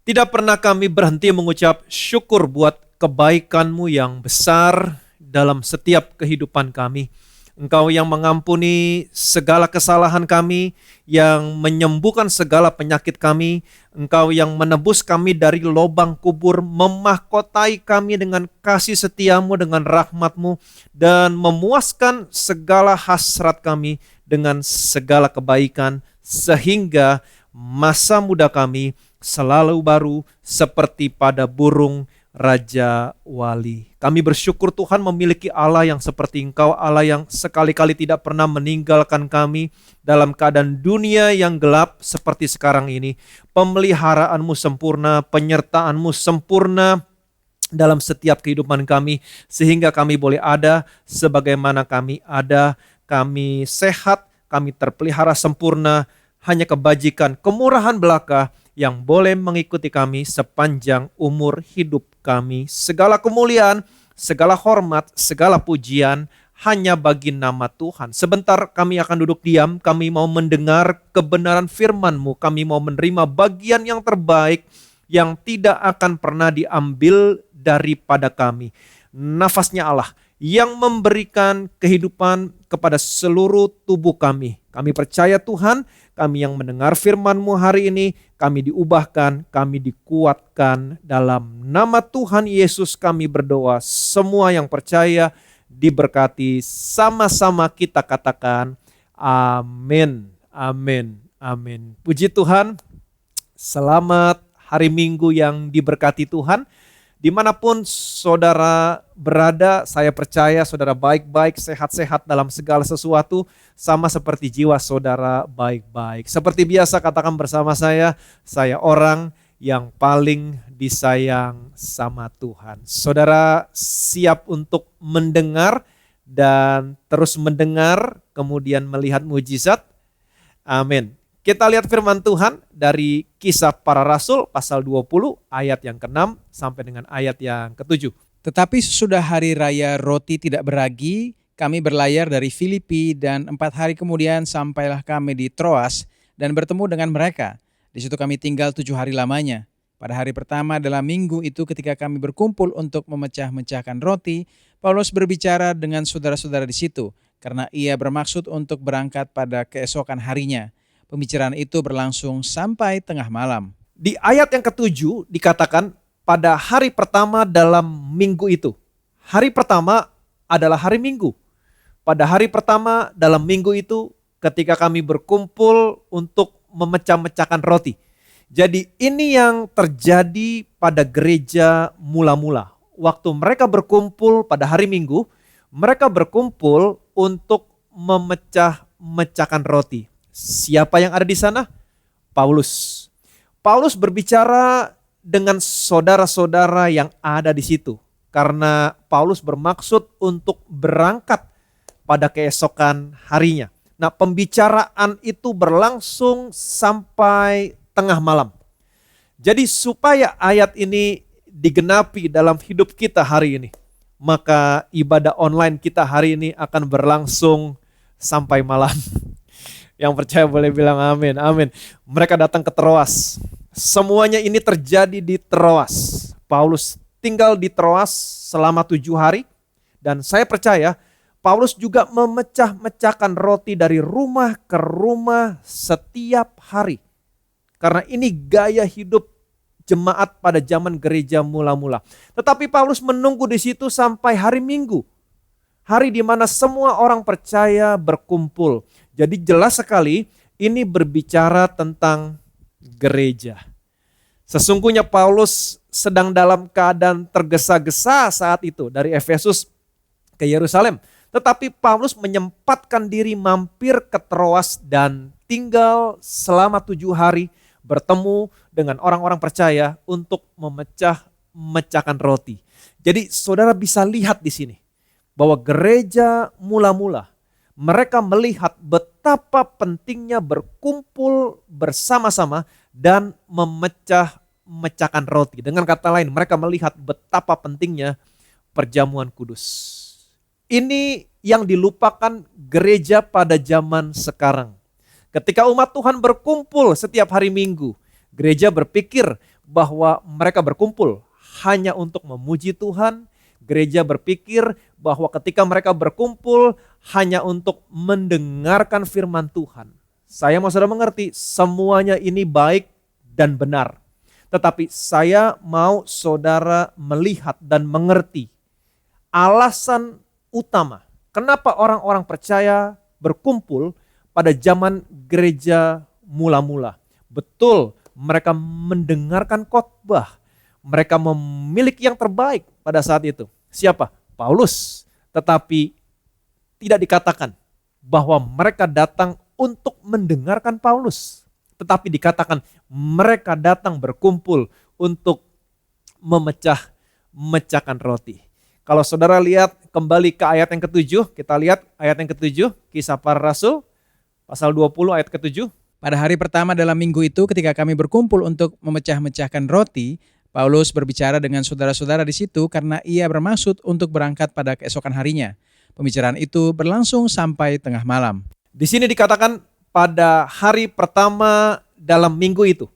Tidak pernah kami berhenti mengucap syukur buat kebaikan-Mu yang besar dalam setiap kehidupan kami. Engkau yang mengampuni segala kesalahan kami, yang menyembuhkan segala penyakit kami. Engkau yang menebus kami dari lubang kubur, memahkotai kami dengan kasih setiamu, dengan rahmat-Mu, dan memuaskan segala hasrat kami dengan segala kebaikan, sehingga masa muda kami selalu baru seperti pada burung Raja Wali. Kami bersyukur Tuhan memiliki Allah yang seperti Engkau, Allah yang sekali-kali tidak pernah meninggalkan kami dalam keadaan dunia yang gelap seperti sekarang ini. Pemeliharaan-Mu sempurna, penyertaan-Mu sempurna dalam setiap kehidupan kami, sehingga kami boleh ada sebagaimana kami ada, kami sehat, kami terpelihara sempurna, hanya kebajikan, kemurahan belaka yang boleh mengikuti kami sepanjang umur hidup kami. Segala kemuliaan, segala hormat, segala pujian hanya bagi nama Tuhan. Sebentar kami akan duduk diam, kami mau mendengar kebenaran firman-Mu, kami mau menerima bagian yang terbaik yang tidak akan pernah diambil daripada kami. Nafasnya Allah yang memberikan kehidupan kepada seluruh tubuh kami. Kami percaya Tuhan, kami yang mendengar firman-Mu hari ini, kami diubahkan, kami dikuatkan. Dalam nama Tuhan Yesus kami berdoa, semua yang percaya diberkati. Sama-sama kita katakan amin, amin, amin. Puji Tuhan, selamat hari Minggu yang diberkati Tuhan. Dimanapun saudara berada, saya percaya saudara baik-baik, sehat-sehat dalam segala sesuatu, sama seperti jiwa saudara baik-baik. Seperti biasa katakan bersama saya orang yang paling disayang sama Tuhan. Saudara siap untuk mendengar dan terus mendengar, kemudian melihat mujizat? Amin. Kita lihat firman Tuhan dari Kisah Para Rasul pasal 20 ayat yang ke-6 sampai dengan ayat yang ke-7. Tetapi sesudah hari raya roti tidak beragi, kami berlayar dari Filipi dan 4 hari kemudian sampailah kami di Troas dan bertemu dengan mereka. Di situ kami tinggal 7 hari lamanya. Pada hari pertama dalam minggu itu ketika kami berkumpul untuk memecah-mecahkan roti, Paulus berbicara dengan saudara-saudara di situ karena ia bermaksud untuk berangkat pada keesokan harinya. Pembicaraan itu berlangsung sampai tengah malam. Di ayat yang ke-7 dikatakan pada hari pertama dalam minggu itu. Hari pertama adalah hari Minggu. Pada hari pertama dalam minggu itu ketika kami berkumpul untuk memecah-mecahkan roti. Jadi ini yang terjadi pada gereja mula-mula. Waktu mereka berkumpul pada hari Minggu, mereka berkumpul untuk memecah-mecahkan roti. Siapa yang ada di sana? Paulus. Paulus berbicara dengan saudara-saudara yang ada di situ. Karena Paulus bermaksud untuk berangkat pada keesokan harinya. Nah, pembicaraan itu berlangsung sampai tengah malam. Jadi supaya ayat ini digenapi dalam hidup kita hari ini, maka ibadah online kita hari ini akan berlangsung sampai malam. Yang percaya boleh bilang amin, amin. Mereka datang ke Troas. Semuanya ini terjadi di Troas. Paulus tinggal di Troas selama 7 hari. Dan saya percaya Paulus juga memecah-mecahkan roti dari rumah ke rumah setiap hari. Karena ini gaya hidup jemaat pada zaman gereja mula-mula. Tetapi Paulus menunggu di situ sampai hari Minggu. Hari di mana semua orang percaya berkumpul. Jadi jelas sekali ini berbicara tentang gereja. Sesungguhnya Paulus sedang dalam keadaan tergesa-gesa saat itu dari Efesus ke Yerusalem. Tetapi Paulus menyempatkan diri mampir ke Troas dan tinggal selama 7 hari bertemu dengan orang-orang percaya untuk memecah-mecahkan roti. Jadi saudara bisa lihat di sini bahwa gereja mula-mula mereka melihat betapa pentingnya berkumpul bersama-sama dan memecah-mecahkan roti. Dengan kata lain, mereka melihat betapa pentingnya perjamuan kudus. Ini yang dilupakan gereja pada zaman sekarang. Ketika umat Tuhan berkumpul setiap hari Minggu, Gereja berpikir bahwa mereka berkumpul hanya untuk memuji Tuhan. Gereja berpikir bahwa ketika mereka berkumpul hanya untuk mendengarkan firman Tuhan. Saya mau saudara mengerti, semuanya ini baik dan benar. Tetapi saya mau saudara melihat dan mengerti alasan utama kenapa orang-orang percaya berkumpul pada zaman gereja mula-mula. Betul, mereka mendengarkan khotbah. Mereka memiliki yang terbaik pada saat itu. Siapa? Paulus. Tetapi tidak dikatakan bahwa mereka datang untuk mendengarkan Paulus. Tetapi dikatakan mereka datang berkumpul untuk memecahkan roti. Kalau saudara lihat kembali ke ayat yang ke-7, kita lihat ayat yang ke-7, Kisah Para Rasul, pasal 20 ayat ke-7. Pada hari pertama dalam minggu itu ketika kami berkumpul untuk memecah-mecahkan roti, Paulus berbicara dengan saudara-saudara di situ karena ia bermaksud untuk berangkat pada keesokan harinya. Pembicaraan itu berlangsung sampai tengah malam. Di sini dikatakan pada hari pertama dalam minggu itu,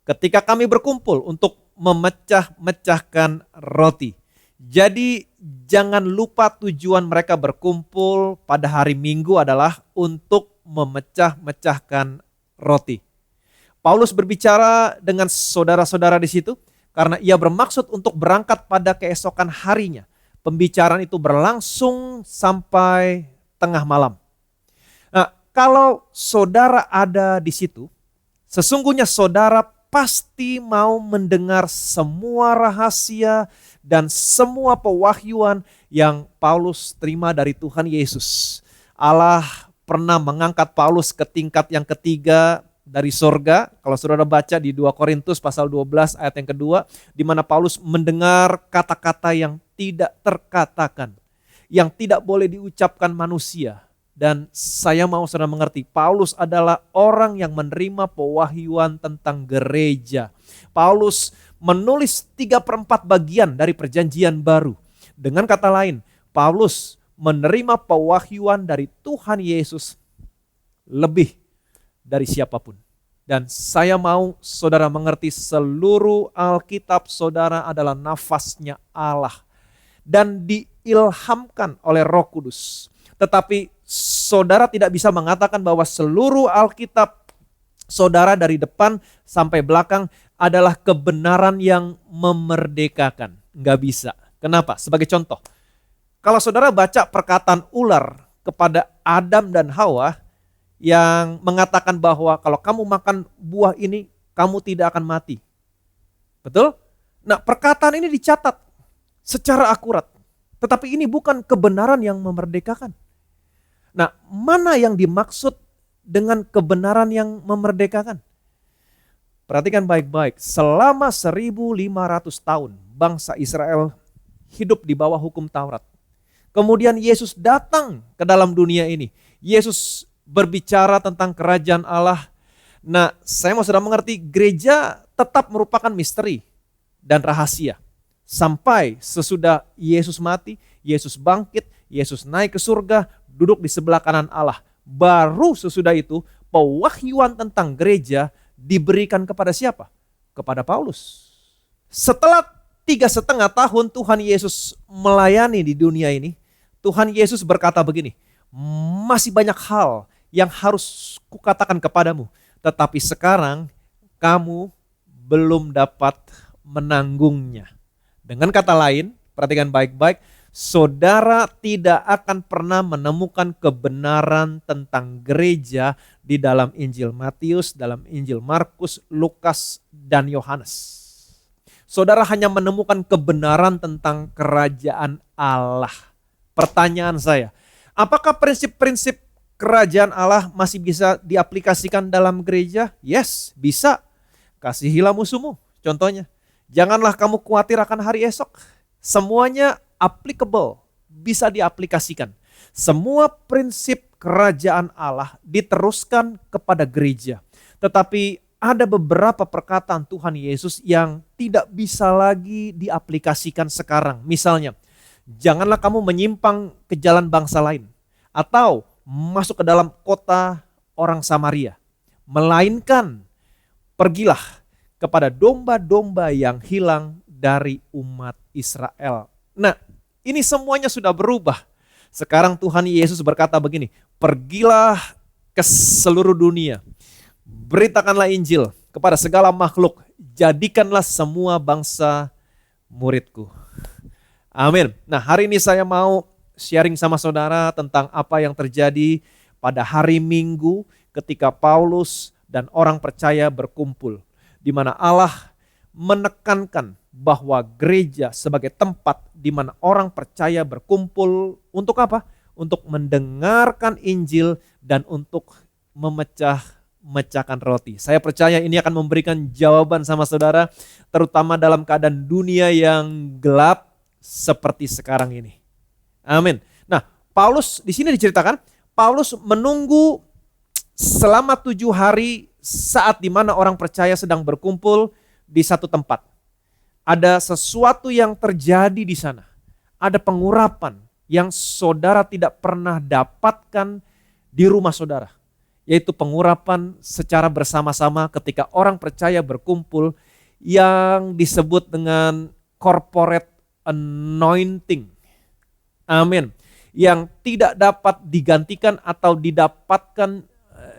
ketika kami berkumpul untuk memecah-mecahkan roti. Jadi jangan lupa tujuan mereka berkumpul pada hari Minggu adalah untuk memecah-mecahkan roti. Paulus berbicara dengan saudara-saudara di situ karena ia bermaksud untuk berangkat pada keesokan harinya. Pembicaraan itu berlangsung sampai tengah malam. Nah, kalau saudara ada di situ, sesungguhnya saudara pasti mau mendengar semua rahasia dan semua pewahyuan yang Paulus terima dari Tuhan Yesus. Allah pernah mengangkat Paulus ke tingkat yang ketiga dari sorga. Kalau saudara baca di 2 Korintus pasal 12 ayat yang kedua, di mana Paulus mendengar kata-kata yang tidak terkatakan, yang tidak boleh diucapkan manusia. Dan saya mau saudara mengerti, Paulus adalah orang yang menerima pewahyuan tentang gereja. Paulus menulis 3/4 bagian dari perjanjian baru. Dengan kata lain, Paulus menerima pewahyuan dari Tuhan Yesus lebih dari siapapun. Dan saya mau saudara mengerti, seluruh Alkitab saudara adalah nafasnya Allah dan diilhamkan oleh Roh Kudus. Tetapi saudara tidak bisa mengatakan bahwa seluruh Alkitab saudara dari depan sampai belakang adalah kebenaran yang memerdekakan. Nggak bisa. Kenapa? Sebagai contoh, kalau saudara baca perkataan ular kepada Adam dan Hawa yang mengatakan bahwa kalau kamu makan buah ini, kamu tidak akan mati. Betul? Nah, perkataan ini dicatat secara akurat. Tetapi ini bukan kebenaran yang memerdekakan. Nah, mana yang dimaksud dengan kebenaran yang memerdekakan? Perhatikan baik-baik, selama 1500 tahun bangsa Israel hidup di bawah hukum Taurat. Kemudian Yesus datang ke dalam dunia ini. Yesus berbicara tentang kerajaan Allah. Nah, saya mau saudara mengerti, gereja tetap merupakan misteri dan rahasia. Sampai sesudah Yesus mati, Yesus bangkit, Yesus naik ke surga, duduk di sebelah kanan Allah. Baru sesudah itu pewahyuan tentang gereja diberikan kepada siapa? Kepada Paulus. Setelah 3,5 tahun Tuhan Yesus melayani di dunia ini, Tuhan Yesus berkata begini, masih banyak hal yang harus kukatakan kepadamu, tetapi sekarang kamu belum dapat menanggungnya. Dengan kata lain, perhatikan baik-baik, saudara tidak akan pernah menemukan kebenaran tentang gereja di dalam Injil Matius, dalam Injil Markus, Lukas, dan Yohanes. Saudara hanya menemukan kebenaran tentang kerajaan Allah. Pertanyaan saya, apakah prinsip-prinsip kerajaan Allah masih bisa diaplikasikan dalam gereja? Yes, bisa. Kasihilah musuhmu, contohnya. Janganlah kamu khawatir akan hari esok. Semuanya applicable, bisa diaplikasikan. Semua prinsip kerajaan Allah diteruskan kepada gereja. Tetapi ada beberapa perkataan Tuhan Yesus yang tidak bisa lagi diaplikasikan sekarang. Misalnya, janganlah kamu menyimpang ke jalan bangsa lain atau masuk ke dalam kota orang Samaria. Melainkan pergilah kepada domba-domba yang hilang dari umat Israel. Nah, ini semuanya sudah berubah. Sekarang Tuhan Yesus berkata begini, pergilah ke seluruh dunia, beritakanlah Injil kepada segala makhluk, jadikanlah semua bangsa muridku. Amin. Nah, hari ini saya mau sharing sama saudara tentang apa yang terjadi pada hari Minggu ketika Paulus dan orang percaya berkumpul, di mana Allah menekankan bahwa gereja sebagai tempat di mana orang percaya berkumpul untuk apa? Untuk mendengarkan Injil dan untuk memecahkan roti. Saya percaya ini akan memberikan jawaban sama saudara, terutama dalam keadaan dunia yang gelap seperti sekarang ini. Amin. Nah, Paulus di sini diceritakan, Paulus menunggu selama 7 hari saat di mana orang percaya sedang berkumpul di satu tempat. Ada sesuatu yang terjadi di sana. Ada pengurapan yang saudara tidak pernah dapatkan di rumah saudara. Yaitu pengurapan secara bersama-sama ketika orang percaya berkumpul yang disebut dengan corporate anointing. Amin. Yang tidak dapat digantikan atau didapatkan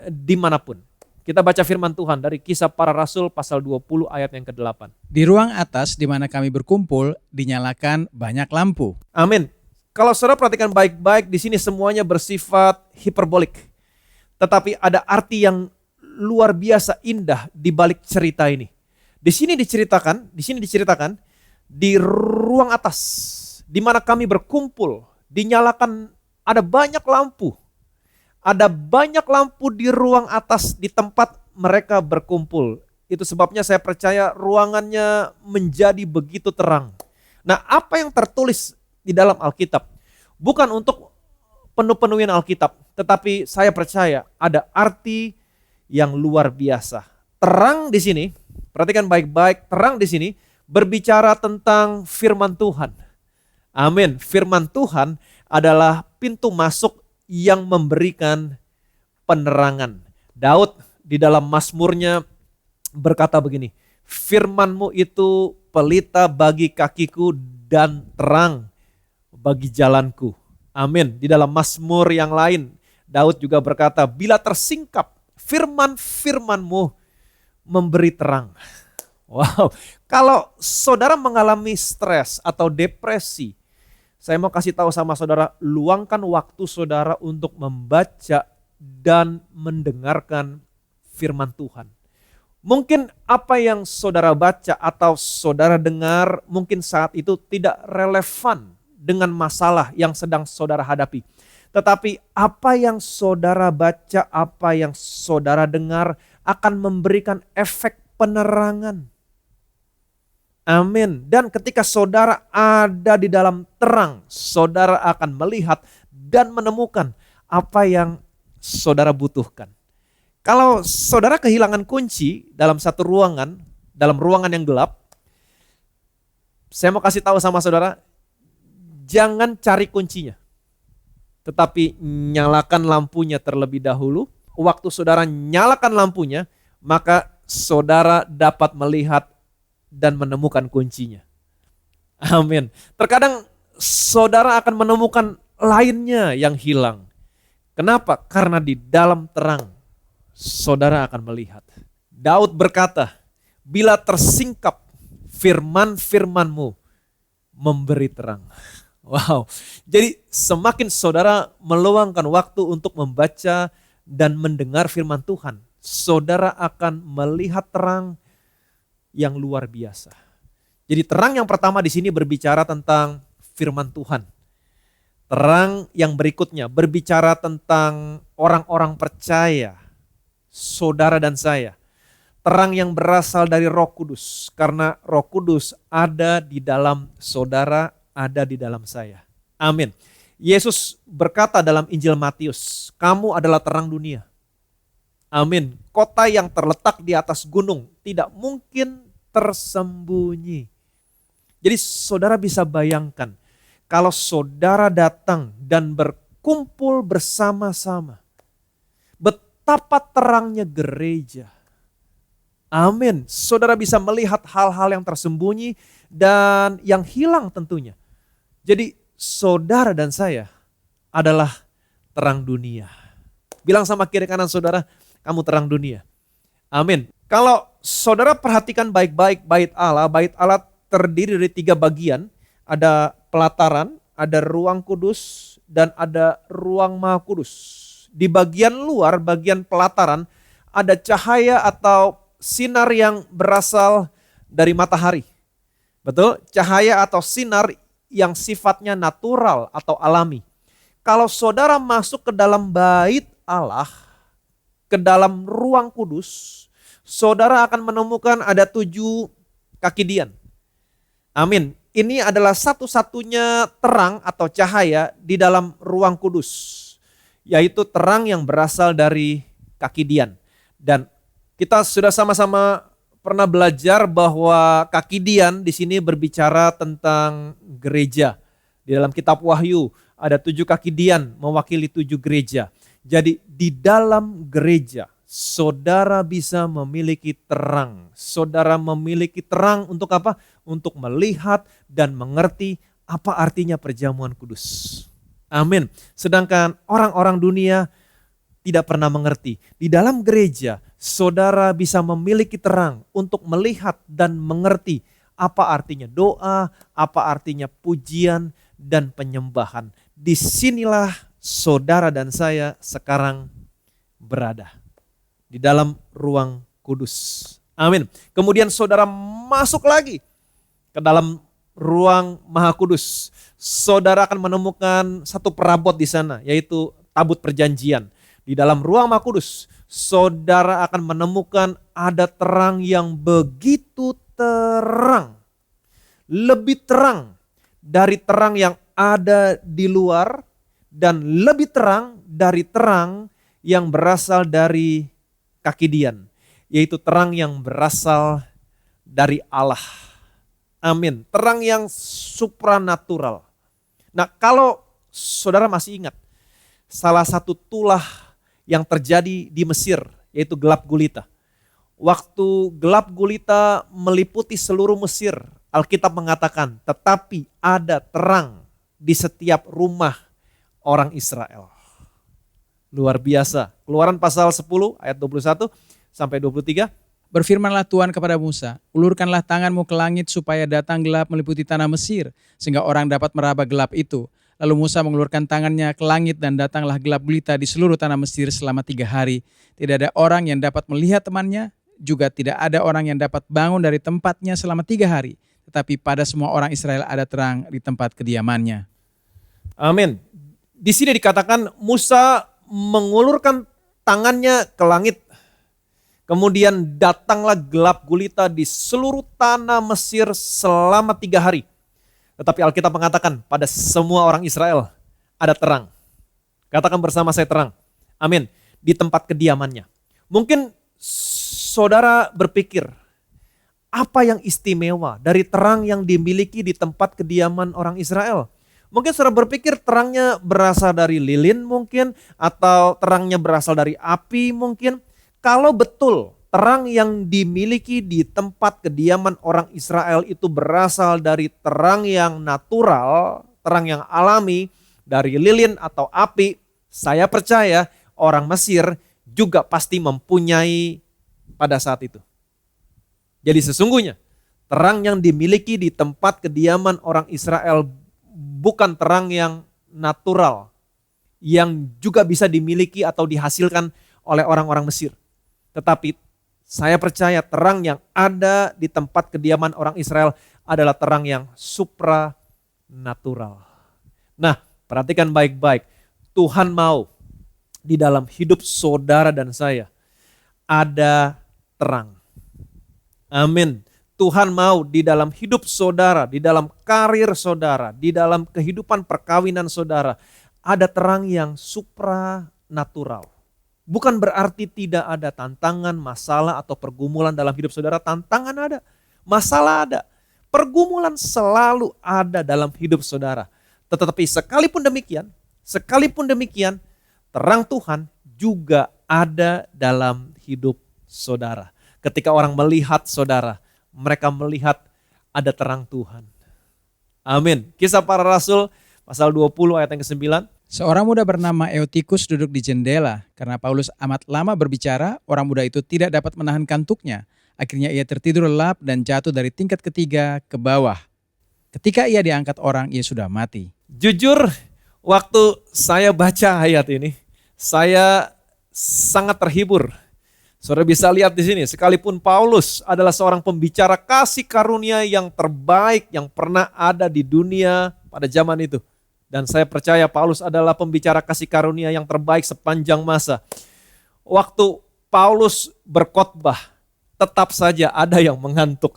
dimanapun. Kita baca firman Tuhan dari Kisah Para Rasul pasal 20 ayat yang ke-8. Di ruang atas di mana kami berkumpul dinyalakan banyak lampu. Amin. Kalau saudara perhatikan baik-baik, di sini semuanya bersifat hiperbolik. Tetapi ada arti yang luar biasa indah di balik cerita ini. Di sini diceritakan di ruang atas di mana kami berkumpul dinyalakan ada banyak lampu. Ada banyak lampu di ruang atas di tempat mereka berkumpul. Itu sebabnya saya percaya ruangannya menjadi begitu terang. Nah, apa yang tertulis di dalam Alkitab bukan untuk penuh-penuhin Alkitab, tetapi saya percaya ada arti yang luar biasa. Terang di sini, perhatikan baik-baik, terang di sini berbicara tentang firman Tuhan. Amin. Firman Tuhan adalah pintu masuk yang memberikan penerangan. Daud di dalam Mazmurnya berkata begini, firman-Mu itu pelita bagi kakiku dan terang bagi jalanku. Amin. Di dalam Mazmur yang lain, Daud juga berkata, bila tersingkap firman-firman-Mu memberi terang. Wow, kalau saudara mengalami stres atau depresi, saya mau kasih tahu sama saudara, luangkan waktu saudara untuk membaca dan mendengarkan firman Tuhan. Mungkin apa yang saudara baca atau saudara dengar mungkin saat itu tidak relevan dengan masalah yang sedang saudara hadapi. Tetapi apa yang saudara baca, apa yang saudara dengar akan memberikan efek penerangan. Amin. Dan ketika saudara ada di dalam terang, saudara akan melihat dan menemukan apa yang saudara butuhkan. Kalau saudara kehilangan kunci dalam satu ruangan, dalam ruangan yang gelap, saya mau kasih tahu sama saudara, jangan cari kuncinya. Tetapi nyalakan lampunya terlebih dahulu. Waktu saudara nyalakan lampunya, maka saudara dapat melihat dan menemukan kuncinya. Amin. Terkadang saudara akan menemukan lainnya yang hilang. Kenapa? Karena di dalam terang saudara akan melihat. Daud berkata, bila tersingkap firman-firman-Mu memberi terang. Wow. Jadi semakin saudara meluangkan waktu untuk membaca dan mendengar firman Tuhan, saudara akan melihat terang yang luar biasa. Jadi terang yang pertama di sini berbicara tentang firman Tuhan. Terang yang berikutnya berbicara tentang orang-orang percaya, saudara dan saya. Terang yang berasal dari Roh Kudus, karena Roh Kudus ada di dalam saudara, ada di dalam saya. Amin. Yesus berkata dalam Injil Matius, kamu adalah terang dunia. Amin. Kota yang terletak di atas gunung tidak mungkin tersembunyi. Jadi saudara bisa bayangkan kalau saudara datang dan berkumpul bersama-sama, betapa terangnya gereja. Amin. Saudara bisa melihat hal-hal yang tersembunyi dan yang hilang tentunya. Jadi saudara dan saya adalah terang dunia. Bilang sama kiri kanan saudara, kamu terang dunia. Amin. Kalau saudara perhatikan baik-baik bait Allah terdiri dari 3 bagian. Ada pelataran, ada ruang kudus, dan ada ruang maha kudus. Di bagian luar, bagian pelataran, ada cahaya atau sinar yang berasal dari matahari. Betul? Cahaya atau sinar yang sifatnya natural atau alami. Kalau saudara masuk ke dalam bait Allah, ke dalam ruang kudus, saudara akan menemukan ada 7 kaki dian. Amin. Ini adalah satu-satunya terang atau cahaya di dalam ruang kudus, yaitu terang yang berasal dari kaki dian. Dan kita sudah sama-sama pernah belajar bahwa kaki dian di sini berbicara tentang gereja. Di dalam kitab Wahyu ada 7 kaki dian mewakili 7 gereja. Jadi di dalam gereja saudara bisa memiliki terang. Saudara memiliki terang untuk apa? Untuk melihat dan mengerti apa artinya perjamuan kudus. Amin. Sedangkan orang-orang dunia tidak pernah mengerti. Di dalam gereja, saudara bisa memiliki terang untuk melihat dan mengerti apa artinya doa, apa artinya pujian dan penyembahan. Disinilah saudara dan saya sekarang berada. Di dalam ruang kudus. Amin. Kemudian saudara masuk lagi ke dalam ruang maha kudus. Saudara akan menemukan satu perabot di sana, yaitu tabut perjanjian. Di dalam ruang maha kudus, saudara akan menemukan ada terang yang begitu terang. Lebih terang dari terang yang ada di luar dan lebih terang dari terang yang berasal dari kaki dian, yaitu terang yang berasal dari Allah. Amin. Terang yang supranatural. Nah, kalau saudara masih ingat, salah satu tulah yang terjadi di Mesir, yaitu gelap gulita. Waktu gelap gulita meliputi seluruh Mesir, Alkitab mengatakan, tetapi ada terang di setiap rumah orang Israel. Luar biasa. Keluaran pasal 10 ayat 21 sampai 23. Berfirmanlah Tuhan kepada Musa, ulurkanlah tanganmu ke langit supaya datang gelap meliputi tanah Mesir, sehingga orang dapat meraba gelap itu. Lalu Musa mengulurkan tangannya ke langit dan datanglah gelap gulita di seluruh tanah Mesir selama 3 hari. Tidak ada orang yang dapat melihat temannya, juga tidak ada orang yang dapat bangun dari tempatnya selama 3 hari. Tetapi pada semua orang Israel ada terang di tempat kediamannya. Amin. Di sini dikatakan Musa mengulurkan tangannya ke langit. Kemudian datanglah gelap gulita di seluruh tanah Mesir selama 3 hari. Tetapi Alkitab mengatakan pada semua orang Israel ada terang. Katakan bersama saya terang. Amin. Di tempat kediamannya. Mungkin saudara berpikir, apa yang istimewa dari terang yang dimiliki di tempat kediaman orang Israel? Mungkin saudara berpikir terangnya berasal dari lilin mungkin, atau terangnya berasal dari api mungkin. Kalau betul terang yang dimiliki di tempat kediaman orang Israel itu berasal dari terang yang natural, terang yang alami, dari lilin atau api, saya percaya orang Mesir juga pasti mempunyai pada saat itu. Jadi sesungguhnya terang yang dimiliki di tempat kediaman orang Israel bukan terang yang natural, yang juga bisa dimiliki atau dihasilkan oleh orang-orang Mesir. Tetapi saya percaya terang yang ada di tempat kediaman orang Israel adalah terang yang supranatural. Nah, perhatikan baik-baik. Tuhan mau di dalam hidup saudara dan saya ada terang. Amin. Tuhan mau di dalam hidup saudara, di dalam karir saudara, di dalam kehidupan perkawinan saudara, ada terang yang supranatural. Bukan berarti tidak ada tantangan, masalah atau pergumulan dalam hidup saudara. Tantangan ada, masalah ada, pergumulan selalu ada dalam hidup saudara. Tetapi sekalipun demikian, terang Tuhan juga ada dalam hidup saudara. ketika orang melihat saudara, mereka melihat ada terang Tuhan. Amin. Kisah Para Rasul pasal 20 ayat yang ke-9. Seorang muda bernama Eutikus duduk di jendela. Karena Paulus amat lama berbicara, orang muda itu tidak dapat menahan kantuknya. Akhirnya ia tertidur lelap dan jatuh dari tingkat ketiga ke bawah. Ketika ia diangkat orang, ia sudah mati. Jujur, waktu saya baca ayat ini, saya sangat terhibur. Saudara bisa lihat di sini, sekalipun Paulus adalah seorang pembicara kasih karunia yang terbaik yang pernah ada di dunia pada zaman itu. Dan saya percaya Paulus adalah pembicara kasih karunia yang terbaik sepanjang masa. Waktu Paulus berkhotbah, tetap saja ada yang mengantuk.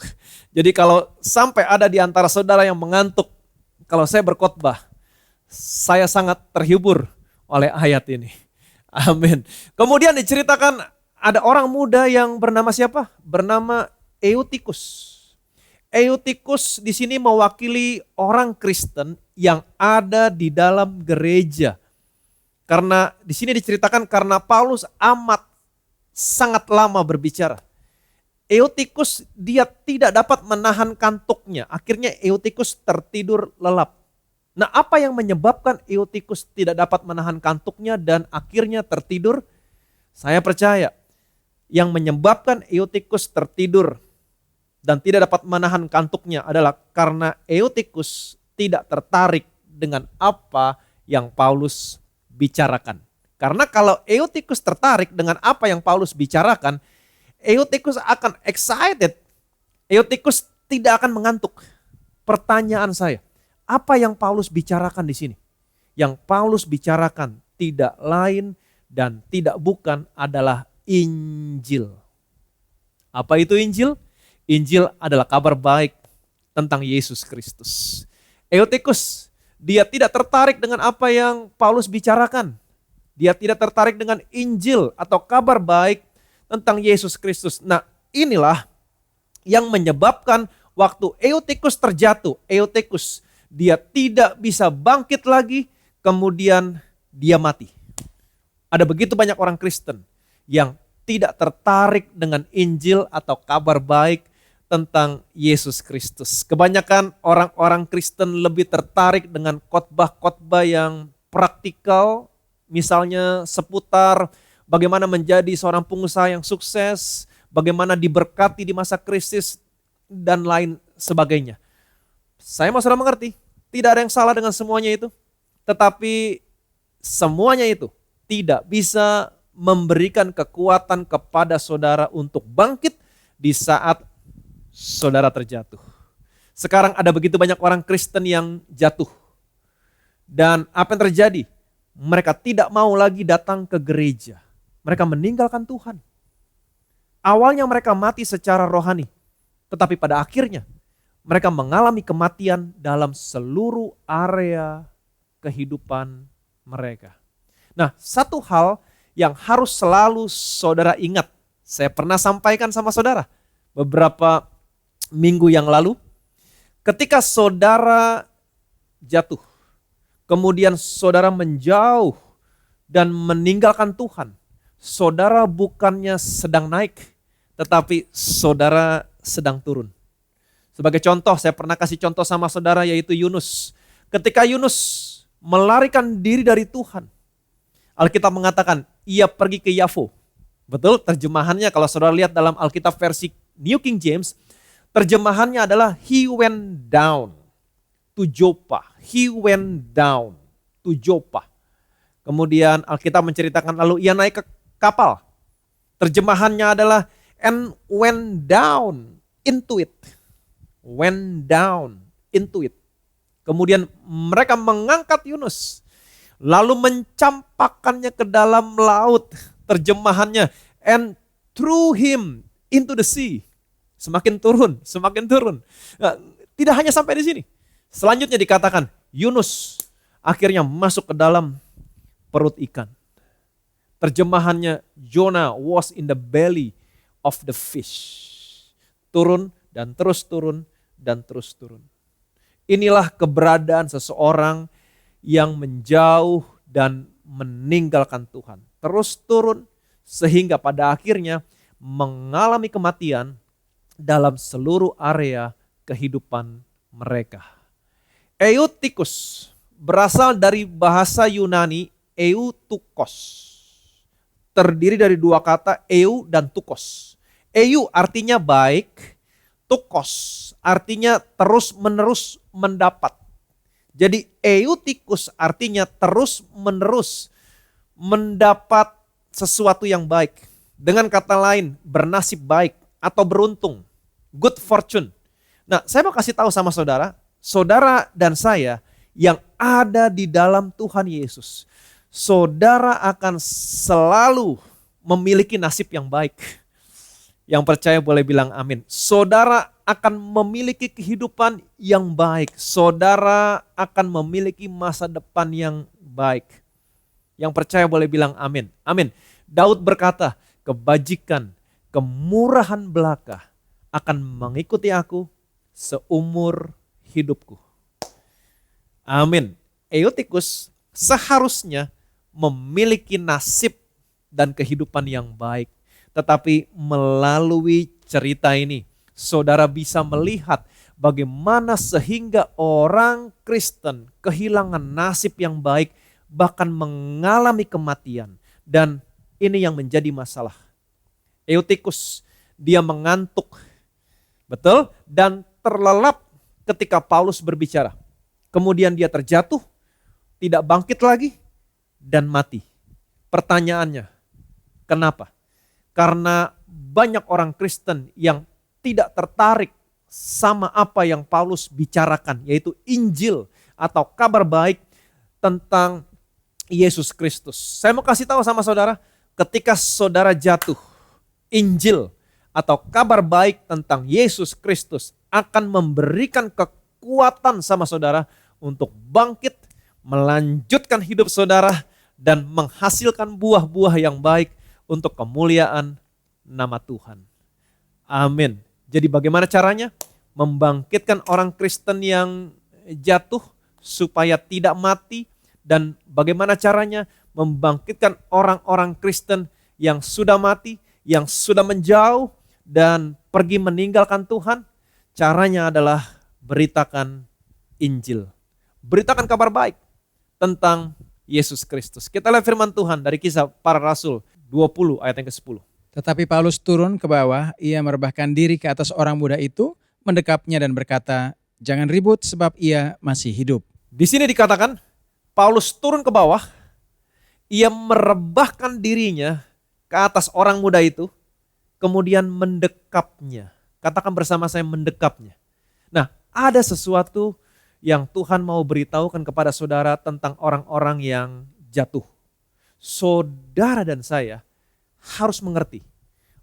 Jadi kalau sampai ada di antara saudara yang mengantuk, kalau saya berkhotbah, saya sangat terhibur oleh ayat ini. Amin. Kemudian diceritakan ada orang muda yang bernama siapa? Bernama Eutikus. Eutikus di sini mewakili orang Kristen yang ada di dalam gereja. Karena di sini diceritakan karena Paulus amat sangat lama berbicara. Eutikus dia tidak dapat menahan kantuknya. Akhirnya Eutikus tertidur lelap. Nah, apa yang menyebabkan Eutikus tidak dapat menahan kantuknya dan akhirnya tertidur? Saya percaya yang menyebabkan Eutikus tertidur dan tidak dapat menahan kantuknya adalah karena Eutikus tidak tertarik dengan apa yang Paulus bicarakan. Karena kalau Eutikus tertarik dengan apa yang Paulus bicarakan, Eutikus akan excited. Eutikus tidak akan mengantuk. Pertanyaan saya, apa yang Paulus bicarakan di sini? Yang Paulus bicarakan tidak lain dan tidak bukan adalah Injil. Apa itu Injil? Injil adalah kabar baik tentang Yesus Kristus. Eutikus, dia tidak tertarik dengan apa yang Paulus bicarakan. Dia tidak tertarik dengan Injil atau kabar baik tentang Yesus Kristus. Nah, inilah yang menyebabkan waktu Eutikus terjatuh, Eutikus dia tidak bisa bangkit lagi, kemudian dia mati. Ada begitu banyak orang Kristen yang tidak tertarik dengan Injil atau kabar baik tentang Yesus Kristus. Kebanyakan orang-orang Kristen lebih tertarik dengan khotbah-khotbah yang praktikal, misalnya seputar bagaimana menjadi seorang pengusaha yang sukses, bagaimana diberkati di masa krisis, dan lain sebagainya. Saya mau saudara mengerti, tidak ada yang salah dengan semuanya itu. Tetapi semuanya itu tidak bisa memberikan kekuatan kepada saudara untuk bangkit di saat saudara terjatuh. Sekarang ada begitu banyak orang Kristen yang jatuh. Dan apa yang terjadi? Mereka tidak mau lagi datang ke gereja. Mereka meninggalkan Tuhan. Awalnya mereka mati secara rohani. Tetapi pada akhirnya mereka mengalami kematian dalam seluruh area kehidupan mereka. Nah, satu hal yang harus selalu saudara ingat. Saya pernah sampaikan sama saudara beberapa minggu yang lalu. Ketika saudara jatuh, kemudian saudara menjauh dan meninggalkan Tuhan, saudara bukannya sedang naik, tetapi saudara sedang turun. Sebagai contoh, saya pernah kasih contoh sama saudara yaitu Yunus. Ketika Yunus melarikan diri dari Tuhan, Alkitab mengatakan ia pergi ke Yafo. Betul, terjemahannya kalau saudara lihat dalam Alkitab versi New King James, terjemahannya adalah he went down to Joppa. He went down to Joppa. Kemudian Alkitab menceritakan lalu ia naik ke kapal. Terjemahannya adalah and went down into it. Went down into it. Kemudian mereka mengangkat Yunus. Lalu mencampakkannya ke dalam laut. Terjemahannya and threw him into the sea. Semakin turun, semakin turun. Nah, tidak hanya sampai di sini. Selanjutnya dikatakan Yunus akhirnya masuk ke dalam perut ikan. Terjemahannya Jonah was in the belly of the fish. Turun dan terus turun dan terus turun. Inilah keberadaan seseorang yang menjauh dan meninggalkan Tuhan. Terus turun sehingga pada akhirnya mengalami kematian dalam seluruh area kehidupan mereka. Eutychus berasal dari bahasa Yunani eutukos. Terdiri dari dua kata eu dan tukos. Eu artinya baik, tukos artinya terus menerus mendapat. Jadi eutychus artinya terus menerus mendapat sesuatu yang baik. Dengan kata lain, bernasib baik atau beruntung, good fortune. Nah, saya mau kasih tahu sama saudara, saudara dan saya yang ada di dalam Tuhan Yesus, saudara akan selalu memiliki nasib yang baik. Yang percaya boleh bilang amin. Saudara akan memiliki kehidupan yang baik. Saudara akan memiliki masa depan yang baik. Yang percaya boleh bilang amin. Amin. Daud berkata, kebajikan, kemurahan belaka akan mengikuti aku seumur hidupku. Amin. Eutychus seharusnya memiliki nasib dan kehidupan yang baik. Tetapi melalui cerita ini, saudara bisa melihat bagaimana sehingga orang Kristen kehilangan nasib yang baik, bahkan mengalami kematian. Dan ini yang menjadi masalah. Eutychus, dia mengantuk, betul, dan terlelap ketika Paulus berbicara. Kemudian dia terjatuh, tidak bangkit lagi, dan mati. Pertanyaannya, kenapa? Karena banyak orang Kristen yang tidak tertarik sama apa yang Paulus bicarakan, yaitu Injil atau kabar baik tentang Yesus Kristus. Saya mau kasih tahu sama saudara, ketika saudara jatuh, Injil atau kabar baik tentang Yesus Kristus akan memberikan kekuatan sama saudara untuk bangkit, melanjutkan hidup saudara, dan menghasilkan buah-buah yang baik untuk kemuliaan nama Tuhan. Amin. Jadi bagaimana caranya? Membangkitkan orang Kristen yang jatuh supaya tidak mati. Dan bagaimana caranya? Membangkitkan orang-orang Kristen yang sudah mati, yang sudah menjauh dan pergi meninggalkan Tuhan. Caranya adalah beritakan Injil. Beritakan kabar baik tentang Yesus Kristus. Kita lihat firman Tuhan dari Kisah Para Rasul 20 ayat yang ke-10. Tetapi Paulus turun ke bawah, ia merebahkan diri ke atas orang muda itu, mendekapnya dan berkata, jangan ribut sebab ia masih hidup. Di sini dikatakan, Paulus turun ke bawah, ia merebahkan dirinya ke atas orang muda itu, kemudian mendekapnya. Katakan bersama saya, mendekapnya. Nah, ada sesuatu yang Tuhan mau beritahukan kepada saudara tentang orang-orang yang jatuh. Saudara dan saya harus mengerti,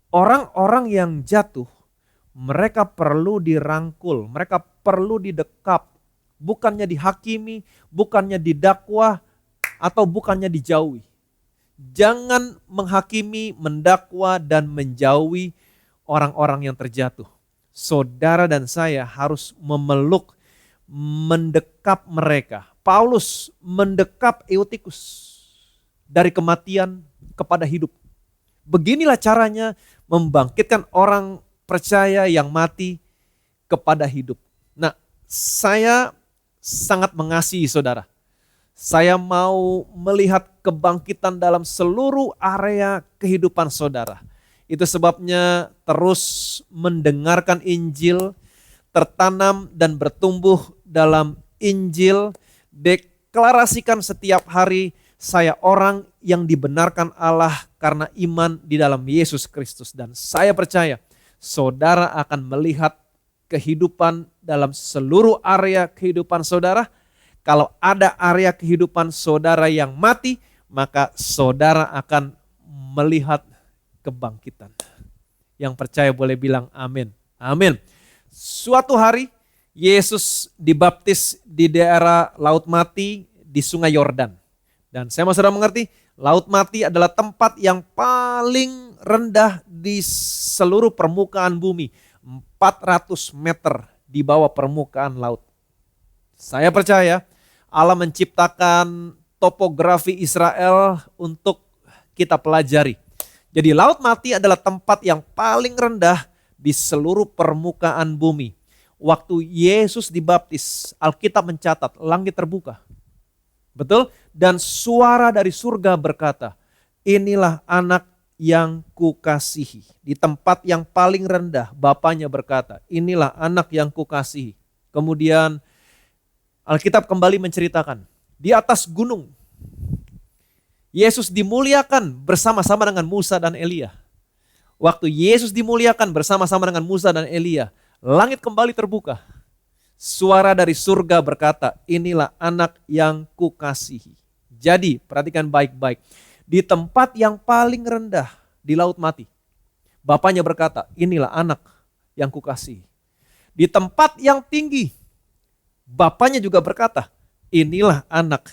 orang-orang yang jatuh, mereka perlu dirangkul, mereka perlu didekap, bukannya dihakimi, bukannya didakwa, atau bukannya dijauhi. Jangan menghakimi, mendakwa, dan menjauhi orang-orang yang terjatuh. Saudara dan saya harus memeluk, mendekap mereka. Paulus mendekap Eutychus dari kematian kepada hidup. Beginilah caranya membangkitkan orang percaya yang mati kepada hidup. Nah, saya sangat mengasihi saudara. Saya mau melihat kebangkitan dalam seluruh area kehidupan saudara. Itu sebabnya terus mendengarkan Injil, tertanam dan bertumbuh dalam Injil, deklarasikan setiap hari, saya orang yang dibenarkan Allah karena iman di dalam Yesus Kristus. Dan saya percaya saudara akan melihat kehidupan dalam seluruh area kehidupan saudara. Kalau ada area kehidupan saudara yang mati, maka saudara akan melihat kebangkitan. Yang percaya boleh bilang amin. Amin. Suatu hari Yesus dibaptis di daerah Laut Mati di Sungai Yordan. Dan saya mau saudara mengerti, Laut Mati adalah tempat yang paling rendah di seluruh permukaan bumi. 400 meter di bawah permukaan laut. Saya percaya Allah menciptakan topografi Israel untuk kita pelajari. Jadi Laut Mati adalah tempat yang paling rendah di seluruh permukaan bumi. Waktu Yesus dibaptis, Alkitab mencatat langit terbuka. Betul? Dan suara dari surga berkata, inilah anak yang kukasihi. Di tempat yang paling rendah, Bapaknya berkata, inilah anak yang kukasihi. Kemudian Alkitab kembali menceritakan, di atas gunung, Yesus dimuliakan bersama-sama dengan Musa dan Elia. Waktu Yesus dimuliakan bersama-sama dengan Musa dan Elia, langit kembali terbuka. Suara dari surga berkata, inilah anak yang kukasihi. Jadi, perhatikan baik-baik. Di tempat yang paling rendah di Laut Mati, Bapaknya berkata, inilah anak yang kukasihi. Di tempat yang tinggi, Bapaknya juga berkata, inilah anak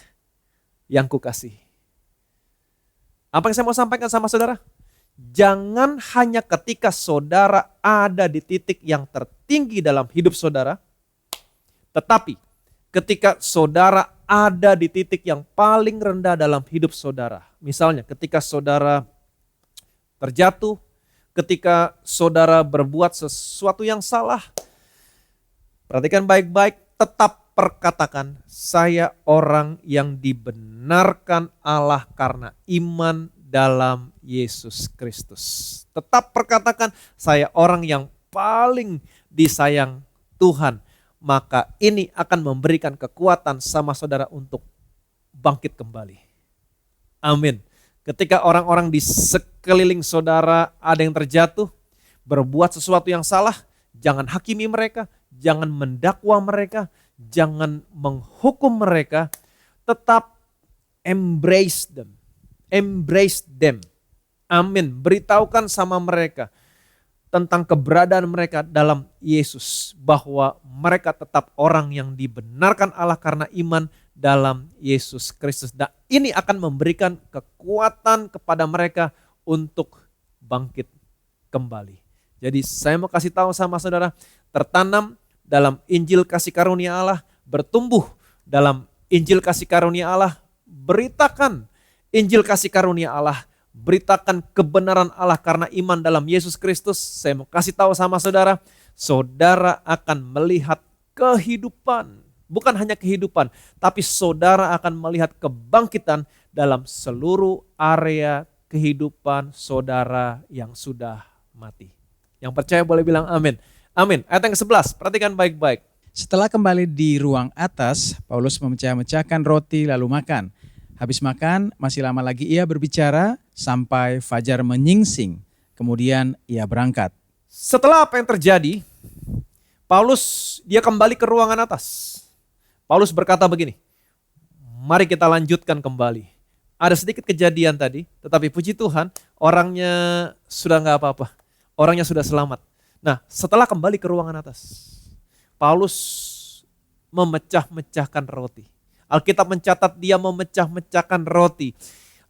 yang kukasihi. Apa yang saya mau sampaikan sama saudara? Jangan hanya ketika saudara ada di titik yang tertinggi dalam hidup saudara, tetapi ketika saudara ada di titik yang paling rendah dalam hidup saudara. Misalnya ketika saudara terjatuh, ketika saudara berbuat sesuatu yang salah, perhatikan baik-baik, tetap perkatakan, saya orang yang dibenarkan Allah karena iman dalam Yesus Kristus. Tetap perkatakan, saya orang yang paling disayang Tuhan. Maka ini akan memberikan kekuatan sama saudara untuk bangkit kembali. Amin. Ketika orang-orang di sekeliling saudara ada yang terjatuh, berbuat sesuatu yang salah, jangan hakimi mereka, jangan mendakwa mereka, jangan menghukum mereka, tetap embrace them. Embrace them. Amin. Beritahukan sama mereka tentang keberadaan mereka dalam Yesus. Bahwa mereka tetap orang yang dibenarkan Allah karena iman dalam Yesus Kristus. Dan ini akan memberikan kekuatan kepada mereka untuk bangkit kembali. Jadi saya mau kasih tahu sama saudara, tertanam dalam Injil kasih karunia Allah, bertumbuh dalam Injil kasih karunia Allah, beritakan Injil kasih karunia Allah, beritakan kebenaran Allah karena iman dalam Yesus Kristus. Saya mau kasih tahu sama saudara, saudara akan melihat kehidupan. Bukan hanya kehidupan, tapi saudara akan melihat kebangkitan dalam seluruh area kehidupan saudara yang sudah mati. Yang percaya boleh bilang amin. Amin. Ayat yang ke-11, perhatikan baik-baik. Setelah kembali di ruang atas, Paulus memecah-mecahkan roti lalu makan. Habis makan, masih lama lagi ia berbicara sampai fajar menyingsing. Kemudian ia berangkat. Setelah apa yang terjadi, Paulus dia kembali ke ruangan atas. Paulus berkata begini, mari kita lanjutkan kembali. Ada sedikit kejadian tadi, tetapi puji Tuhan orangnya sudah gak apa-apa. Orangnya sudah selamat. Nah, setelah kembali ke ruangan atas, Paulus memecah-mecahkan roti. Alkitab mencatat dia memecah-mecahkan roti,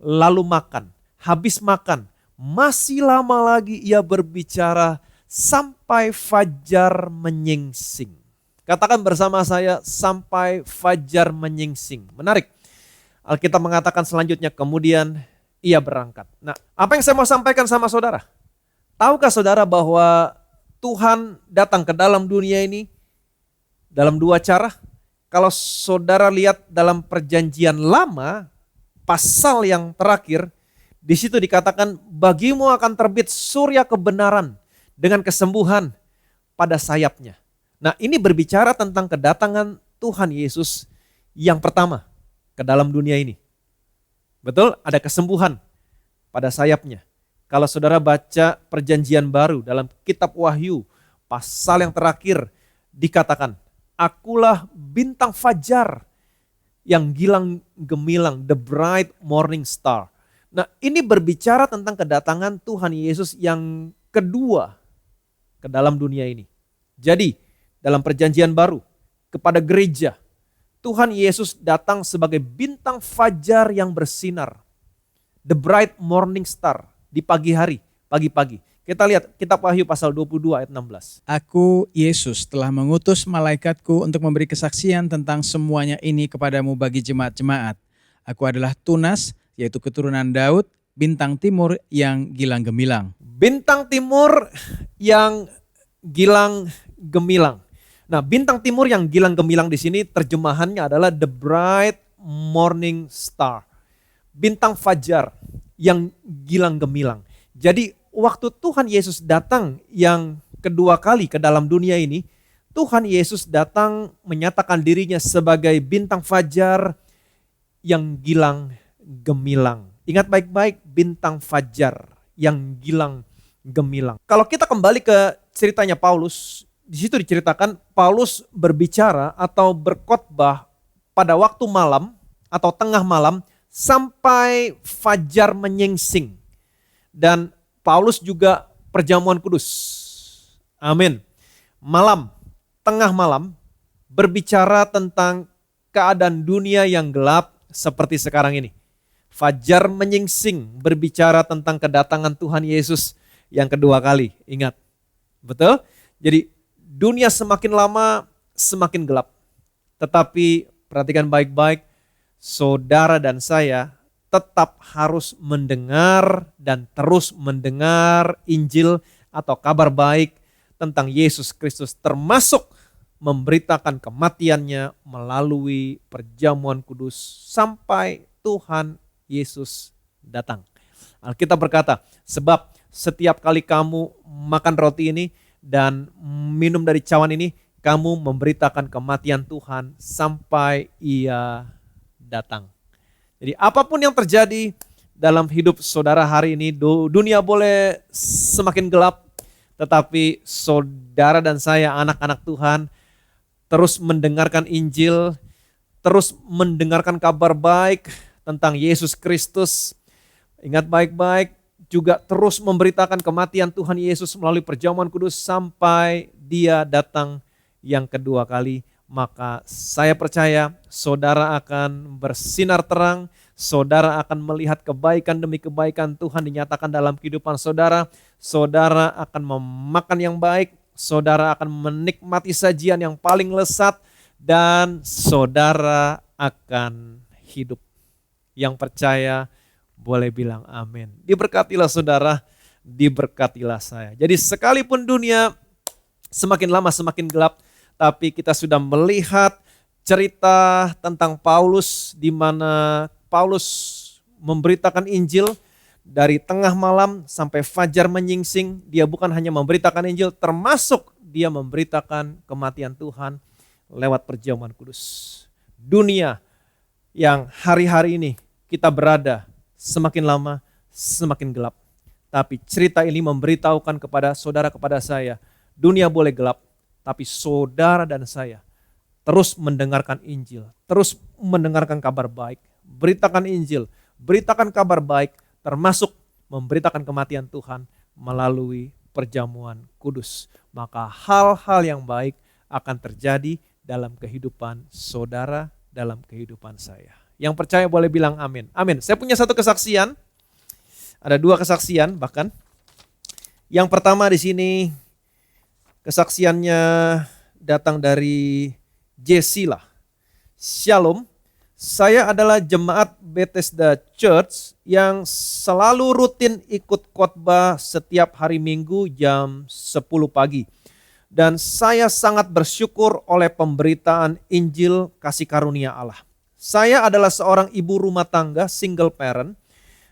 lalu makan. Habis makan, masih lama lagi ia berbicara sampai fajar menyingsing. Katakan bersama saya, sampai fajar menyingsing. Menarik. Alkitab mengatakan selanjutnya, kemudian ia berangkat. Nah, apa yang saya mau sampaikan sama saudara? Tahukah saudara bahwa Tuhan datang ke dalam dunia ini dalam dua cara? Kalau saudara lihat dalam perjanjian lama, pasal yang terakhir, di situ dikatakan bagimu akan terbit surya kebenaran dengan kesembuhan pada sayapnya. Nah, ini berbicara tentang kedatangan Tuhan Yesus yang pertama ke dalam dunia ini. Betul? Ada kesembuhan pada sayapnya. Kalau saudara baca perjanjian baru dalam kitab Wahyu, pasal yang terakhir dikatakan, akulah bintang fajar yang gilang gemilang, the bright morning star. Nah, ini berbicara tentang kedatangan Tuhan Yesus yang kedua ke dalam dunia ini. Jadi, dalam perjanjian baru kepada gereja, Tuhan Yesus datang sebagai bintang fajar yang bersinar. The bright morning star di pagi hari, pagi-pagi. Kita lihat kitab Wahyu pasal 22 ayat 16. Aku, Yesus, telah mengutus malaikatku untuk memberi kesaksian tentang semuanya ini kepadamu bagi jemaat-jemaat. Aku adalah Tunas, yaitu keturunan Daud, bintang timur yang gilang gemilang. Bintang timur yang gilang gemilang. Nah, bintang timur yang gilang gemilang di sini terjemahannya adalah the bright morning star. Bintang fajar yang gilang gemilang. Jadi waktu Tuhan Yesus datang yang kedua kali ke dalam dunia ini, Tuhan Yesus datang menyatakan dirinya sebagai bintang fajar yang gilang gemilang. Ingat baik-baik, bintang fajar yang gilang gemilang. Kalau kita kembali ke ceritanya Paulus, di situ diceritakan Paulus berbicara atau berkhotbah pada waktu malam atau tengah malam sampai fajar menyingsing. Dan Paulus juga perjamuan kudus. Amin. Malam, tengah malam berbicara tentang keadaan dunia yang gelap seperti sekarang ini. Fajar menyingsing berbicara tentang kedatangan Tuhan Yesus yang kedua kali. Ingat, betul? Jadi dunia semakin lama semakin gelap. Tetapi perhatikan baik-baik, saudara dan saya tetap harus mendengar dan terus mendengar Injil atau kabar baik tentang Yesus Kristus, termasuk memberitakan kematiannya melalui perjamuan kudus sampai Tuhan Yesus datang. Alkitab berkata, sebab setiap kali kamu makan roti ini dan minum dari cawan ini, kamu memberitakan kematian Tuhan sampai Ia datang. Jadi apapun yang terjadi dalam hidup saudara hari ini, dunia boleh semakin gelap, tetapi saudara dan saya, anak-anak Tuhan, terus mendengarkan Injil, terus mendengarkan kabar baik tentang Yesus Kristus. Ingat baik-baik, juga terus memberitakan kematian Tuhan Yesus melalui perjamuan kudus sampai Dia datang yang kedua kali. Maka saya percaya saudara akan bersinar terang, saudara akan melihat kebaikan demi kebaikan Tuhan dinyatakan dalam kehidupan saudara. Saudara akan memakan yang baik, saudara akan menikmati sajian yang paling lezat, dan saudara akan hidup. Yang percaya boleh bilang amin. Diberkatilah saudara, diberkatilah saya. Jadi sekalipun dunia semakin lama semakin gelap, tapi kita sudah melihat cerita tentang Paulus, di mana Paulus memberitakan Injil dari tengah malam sampai fajar menyingsing. Dia bukan hanya memberitakan Injil, termasuk dia memberitakan kematian Tuhan lewat perjamuan kudus. Dunia yang hari-hari ini kita berada semakin lama semakin gelap. Tapi cerita ini memberitahukan kepada saudara, kepada saya, dunia boleh gelap, tapi saudara dan saya terus mendengarkan Injil, terus mendengarkan kabar baik, beritakan Injil, beritakan kabar baik, termasuk memberitakan kematian Tuhan melalui perjamuan kudus. Maka hal-hal yang baik akan terjadi dalam kehidupan saudara, dalam kehidupan saya. Yang percaya boleh bilang amin. Amin. Saya punya satu kesaksian, ada dua kesaksian bahkan. Yang pertama di sini kesaksiannya datang dari Jessilah. Shalom, saya adalah jemaat Bethesda Church yang selalu rutin ikut khotbah setiap hari Minggu jam 10 pagi. Dan saya sangat bersyukur oleh pemberitaan Injil kasih karunia Allah. Saya adalah seorang ibu rumah tangga single parent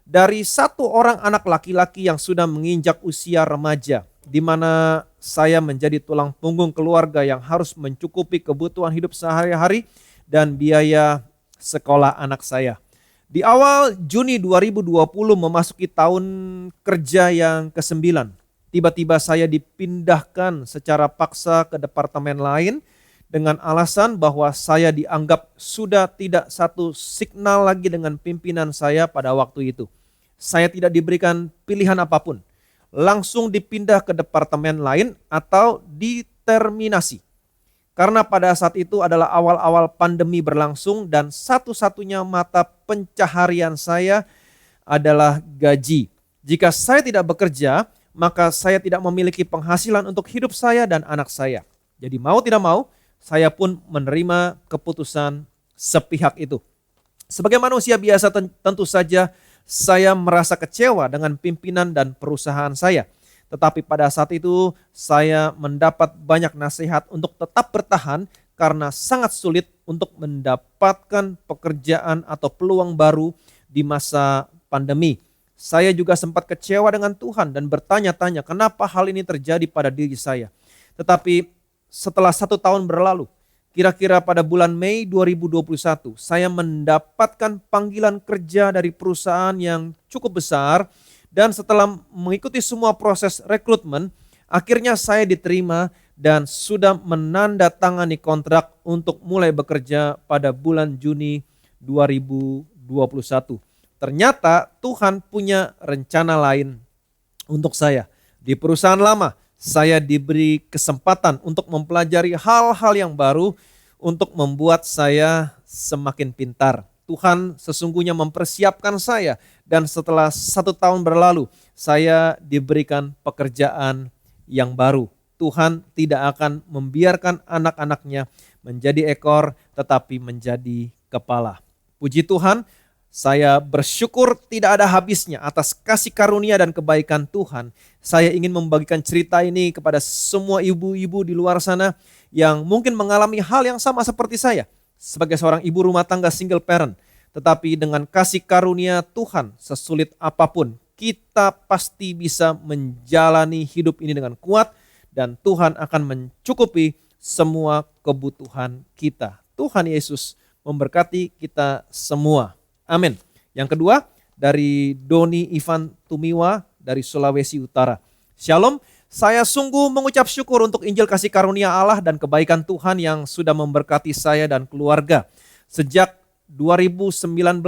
dari satu orang anak laki-laki yang sudah menginjak usia remaja, di mana saya menjadi tulang punggung keluarga yang harus mencukupi kebutuhan hidup sehari-hari dan biaya sekolah anak saya. Di awal Juni 2020 memasuki tahun kerja yang ke-9, tiba-tiba saya dipindahkan secara paksa ke departemen lain dengan alasan bahwa saya dianggap sudah tidak satu signal lagi dengan pimpinan saya pada waktu itu. Saya tidak diberikan pilihan apapun, langsung dipindah ke departemen lain atau diterminasi. Karena pada saat itu adalah awal-awal pandemi berlangsung dan satu-satunya mata pencaharian saya adalah gaji. Jika saya tidak bekerja, maka saya tidak memiliki penghasilan untuk hidup saya dan anak saya. Jadi mau tidak mau, saya pun menerima keputusan sepihak itu. Sebagai manusia biasa tentu saja saya merasa kecewa dengan pimpinan dan perusahaan saya. Tetapi pada saat itu saya mendapat banyak nasihat untuk tetap bertahan karena sangat sulit untuk mendapatkan pekerjaan atau peluang baru di masa pandemi. Saya juga sempat kecewa dengan Tuhan dan bertanya-tanya kenapa hal ini terjadi pada diri saya. Tetapi setelah 1 tahun berlalu, kira-kira pada bulan Mei 2021, saya mendapatkan panggilan kerja dari perusahaan yang cukup besar. Dan setelah mengikuti semua proses rekrutmen, akhirnya saya diterima dan sudah menandatangani kontrak untuk mulai bekerja pada bulan Juni 2021. Ternyata Tuhan punya rencana lain untuk saya. Di perusahaan lama, saya diberi kesempatan untuk mempelajari hal-hal yang baru untuk membuat saya semakin pintar. Tuhan sesungguhnya mempersiapkan saya dan setelah 1 tahun berlalu saya diberikan pekerjaan yang baru. Tuhan tidak akan membiarkan anak-anaknya menjadi ekor tetapi menjadi kepala. Puji Tuhan, saya bersyukur tidak ada habisnya atas kasih karunia dan kebaikan Tuhan. Saya ingin membagikan cerita ini kepada semua ibu-ibu di luar sana yang mungkin mengalami hal yang sama seperti saya. Sebagai seorang ibu rumah tangga single parent, tetapi dengan kasih karunia Tuhan, sesulit apapun, kita pasti bisa menjalani hidup ini dengan kuat dan Tuhan akan mencukupi semua kebutuhan kita. Tuhan Yesus memberkati kita semua. Amin. Yang kedua, dari Doni Ivan Tumiwa dari Sulawesi Utara. Shalom. Saya sungguh mengucap syukur untuk Injil kasih karunia Allah dan kebaikan Tuhan yang sudah memberkati saya dan keluarga. Sejak 2019,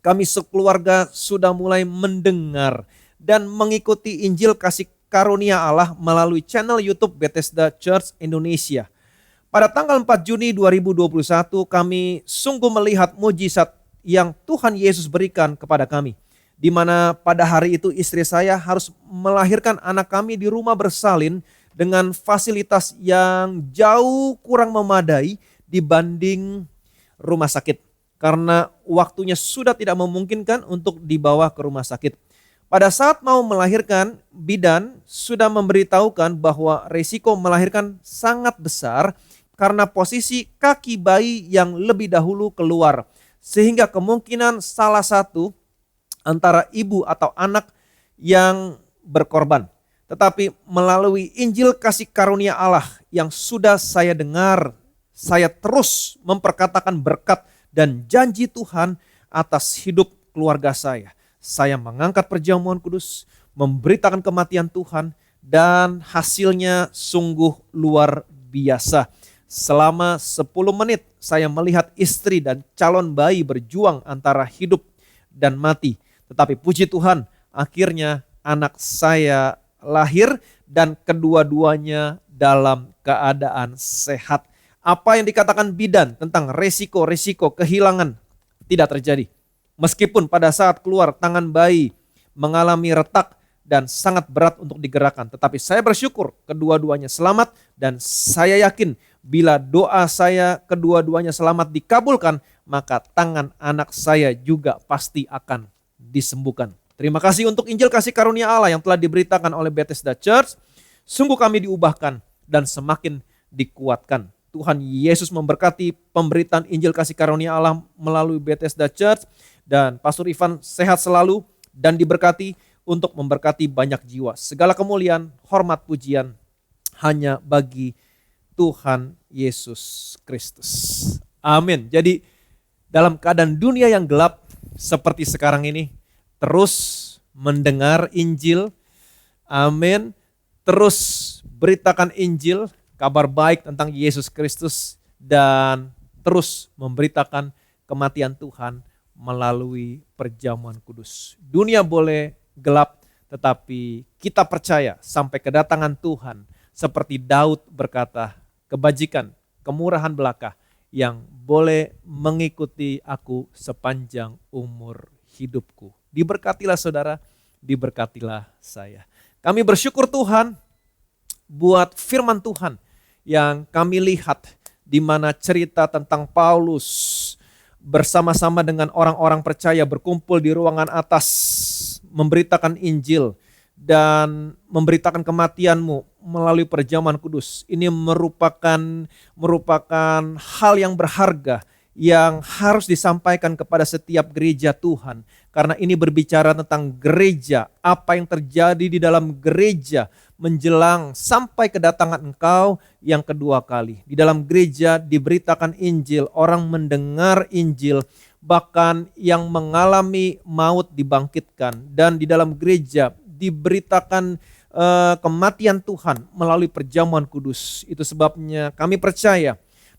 kami sekeluarga sudah mulai mendengar dan mengikuti Injil kasih karunia Allah melalui channel YouTube Bethesda Church Indonesia. Pada tanggal 4 Juni 2021, kami sungguh melihat mujizat yang Tuhan Yesus berikan kepada kami. Di mana pada hari itu istri saya harus melahirkan anak kami di rumah bersalin dengan fasilitas yang jauh kurang memadai dibanding rumah sakit. Karena waktunya sudah tidak memungkinkan untuk dibawa ke rumah sakit. Pada saat mau melahirkan, bidan sudah memberitahukan bahwa resiko melahirkan sangat besar karena posisi kaki bayi yang lebih dahulu keluar. Sehingga kemungkinan salah satu antara ibu atau anak yang berkorban. Tetapi melalui Injil kasih karunia Allah yang sudah saya dengar, saya terus memperkatakan berkat dan janji Tuhan atas hidup keluarga saya. Saya mengangkat perjamuan kudus, memberitakan kematian Tuhan, dan hasilnya sungguh luar biasa. Selama 10 menit saya melihat istri dan calon bayi berjuang antara hidup dan mati. Tetapi puji Tuhan, akhirnya anak saya lahir dan kedua-duanya dalam keadaan sehat. Apa yang dikatakan bidan tentang resiko-resiko kehilangan tidak terjadi. Meskipun pada saat keluar tangan bayi mengalami retak dan sangat berat untuk digerakkan. Tetapi saya bersyukur kedua-duanya selamat dan saya yakin bila doa saya kedua-duanya selamat dikabulkan, maka tangan anak saya juga pasti akan disembuhkan. Terima kasih untuk Injil kasih karunia Allah yang telah diberitakan oleh Bethesda Church. Sungguh kami diubahkan dan semakin dikuatkan. Tuhan Yesus memberkati pemberitaan Injil kasih karunia Allah melalui Bethesda Church. Dan Pastor Ivan sehat selalu dan diberkati untuk memberkati banyak jiwa. Segala kemuliaan, hormat, pujian hanya bagi Tuhan Yesus Kristus. Amin. Jadi dalam keadaan dunia yang gelap seperti sekarang ini, terus mendengar Injil, amin, terus beritakan Injil, kabar baik tentang Yesus Kristus, dan terus memberitakan kematian Tuhan melalui perjamuan kudus. Dunia boleh gelap, tetapi kita percaya sampai kedatangan Tuhan, seperti Daud berkata, kebajikan, kemurahan belaka yang boleh mengikuti aku sepanjang umur hidupku. Diberkatilah saudara, diberkatilah saya. Kami bersyukur Tuhan buat firman Tuhan yang kami lihat di mana cerita tentang Paulus bersama-sama dengan orang-orang percaya berkumpul di ruangan atas, memberitakan Injil dan memberitakan kematianmu melalui perjamuan kudus. Ini merupakan hal yang berharga yang harus disampaikan kepada setiap gereja Tuhan. Karena ini berbicara tentang gereja, apa yang terjadi di dalam gereja menjelang sampai kedatangan Engkau yang kedua kali. Di dalam gereja diberitakan Injil, orang mendengar Injil, bahkan yang mengalami maut dibangkitkan. Dan di dalam gereja diberitakan kematian Tuhan melalui perjamuan kudus. Itu sebabnya kami percaya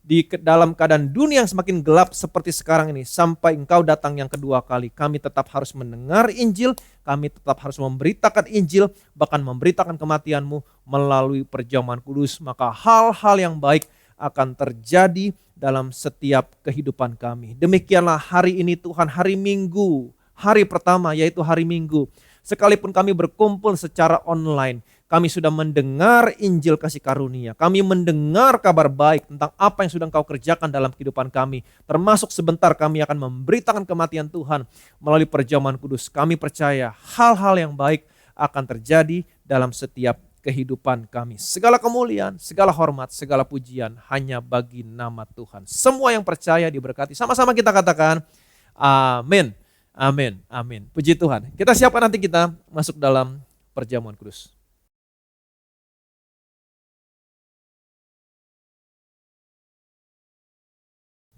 di dalam keadaan dunia yang semakin gelap seperti sekarang ini, sampai Engkau datang yang kedua kali, kami tetap harus mendengar Injil, kami tetap harus memberitakan Injil, bahkan memberitakan kematian-Mu melalui perjamuan kudus. Maka hal-hal yang baik akan terjadi dalam setiap kehidupan kami. Demikianlah hari ini Tuhan, hari Minggu, hari pertama yaitu hari Minggu. Sekalipun kami berkumpul secara online, kami sudah mendengar Injil kasih karunia. Kami mendengar kabar baik tentang apa yang sudah Engkau kerjakan dalam kehidupan kami. Termasuk sebentar kami akan memberitakan kematian Tuhan melalui perjamuan kudus. Kami percaya hal-hal yang baik akan terjadi dalam setiap kehidupan kami. Segala kemuliaan, segala hormat, segala pujian hanya bagi nama Tuhan. Semua yang percaya diberkati. Sama-sama kita katakan amin. Amin, amin. Puji Tuhan. Kita siapkan nanti kita masuk dalam perjamuan kudus.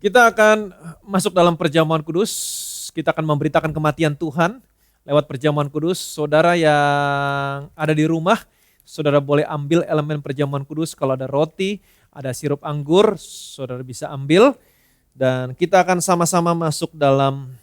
Kita akan masuk dalam perjamuan kudus. Kita akan memberitakan kematian Tuhan lewat perjamuan kudus. Saudara yang ada di rumah, saudara boleh ambil elemen perjamuan kudus. Kalau ada roti, ada sirup anggur, saudara bisa ambil. Dan kita akan sama-sama masuk dalam